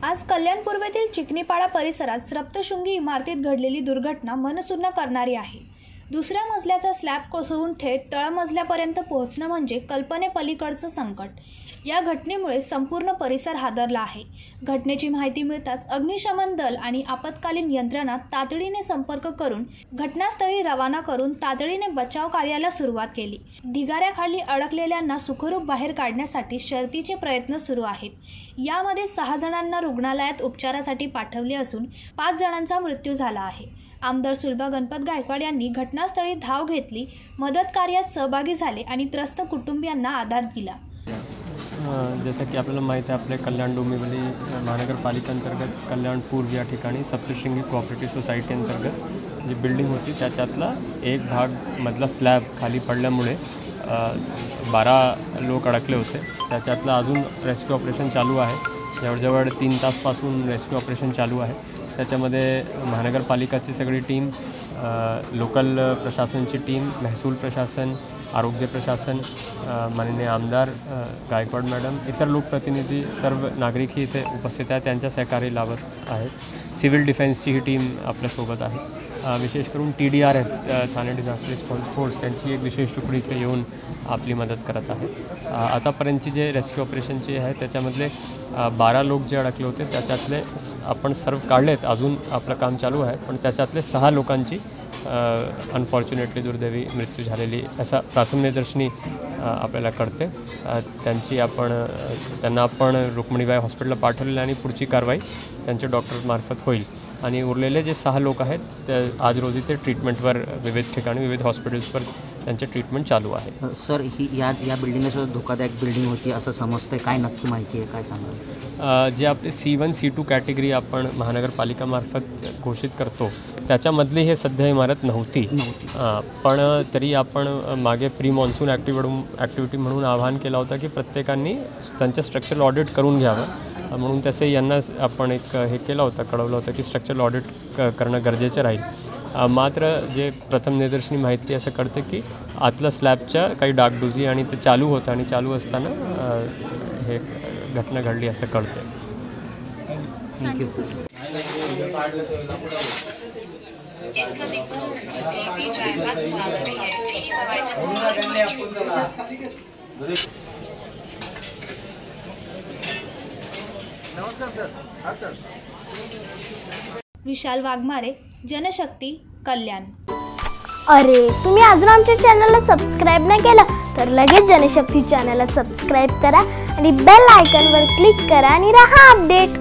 आज कल्याण पूर्वेतील चिकनीपाडा परिसरात सप्तशृंगी इमारतीत घडलेली दुर्घटना मनसुन्न करणारी आहे। दुसऱ्या मजल्याचा स्लॅब कोसळून थेट तळमजल्यापर्यंत पोहोचणं म्हणजे कल्पनेपलीकडचं संकट। या घटनेमुळे संपूर्ण परिसर हादरला आहे। घटनेची माहिती मिळताच अग्निशमन दल आणि आपत्कालीन यंत्रणा तातडीने संपर्क करून घटनास्थळी रवाना करून तातडीने बचाव कार्याला सुरुवात केली। ढिगाऱ्याखाली अडकलेल्यांना सुखरूप बाहेर काढण्यासाठी शर्थीचे प्रयत्न सुरू आहेत। यामध्ये 6 जणांना रुग्णालयात उपचारासाठी पाठवले असून 5 जणांचा मृत्यू झाला आहे। आमदार सुलभा गणपत गायकवाड यांनी घटनास्थळी धाव घेतली, मदत कार्यात सहभागी झाले आणि त्रस्त कुटुंबियांना आधार दिला। जैसा की आपल्याला माहिती आहे, आपल्या कल्याण डोंबिवली महानगरपालिका अंतर्गत कल्याण पूर्व या ठिकाणी सप्तशृंगी कोऑपरेटिव्ह सोसायटी अंतर्गत जी बिल्डिंग होती त्याच्यातला एक भाग मधला स्लॅब खाली पडल्यामुळे 12 लोक अडकले होते। त्याच्यातलं अजून रेस्क्यू ऑपरेशन चालू आहे। जवळजवळ 3 तासपासून रेस्क्यू ऑपरेशन चालू आहे। त्याच्यामध्ये महानगरपालिकाची सगळी टीम, लोकल प्रशासनची टीम, महसूल प्रशासन, आरोग्य प्रशासन, माननीय आमदार गायकवाड मॅडम, इतर लोकप्रतिनिधी, सर्व नागरिकही इथे उपस्थित आहेत, त्यांच्या सहकार्य लाभत आहेत। सिव्हिल डिफेन्सची ही टीम आपल्यासोबत आहे। विशेष करून TDRF Thane disaster response force यांची एक विशेष तुकडी इथे येऊन आपली मदत करत आहे। आतापर्यंतची जे रेस्क्यू ऑपरेशनची आहे त्याच्यामधले 12 लोक जे अडकले होते त्याच्यातले आपण सर्व काढलेत, अजून आपलं काम चालू आहे, पण त्याच्यातले 6 लोकांची अनफॉर्च्युनेटली दुर्दैवी मृत्यू झालेली असा प्राथमिकदर्शनी आपल्याला कळते। त्यांना आपण रुक्मिणीबाई हॉस्पिटलला पाठवलेलं आणि पुढची कारवाई त्यांच्या डॉक्टरमार्फत होईल। आणि उरलेले जे 6 लोक आहेत ते आज रोजी ते ट्रीटमेंटवर विविध ठिकाणी विविध हॉस्पिटल्सवर त्यांचे ट्रीटमेंट चालू आहे। सर, ही या बिल्डिंगसुद्धा धोकादायक बिल्डिंग होती असं समजतं, काय नक्की माहिती आहे, काय सांगाल? जे आपले C1 C2 कॅटेगरी आपण महानगरपालिकामार्फत घोषित करतो त्याच्यामधली हे सध्या इमारत नव्हती। पण तरी आपण मागे प्री मॉन्सून ॲक्टिव्हिटी म्हणून आवाहन केला होता की प्रत्येकाने त्यांचं स्ट्रक्चरल ऑडिट करून घ्यावं, म्हणून तसे यांना आपण एक हे केलं होतं, कळवलं होतं की स्ट्रक्चरल ऑडिट करणं गरजेचं राहील। मात्र जे प्रथम निदर्शनी माहिती असं कळतं की आतल्या स्लॅबच्या काही डागडुजी आणि ते चालू होतं आणि चालू असताना हे घटना घडली असं कळतं। Thank you sir. विशाल वाघमारे, जनशक्ती, कल्याण। अरे, तुम्ही अजून आमच्या चॅनलला सबस्क्राईब नाही केलं तर लगेच जनशक्ती चॅनलला सबस्क्राईब करा आणि बेल आयकॉनवर क्लिक करा आणि रहा अपडेट।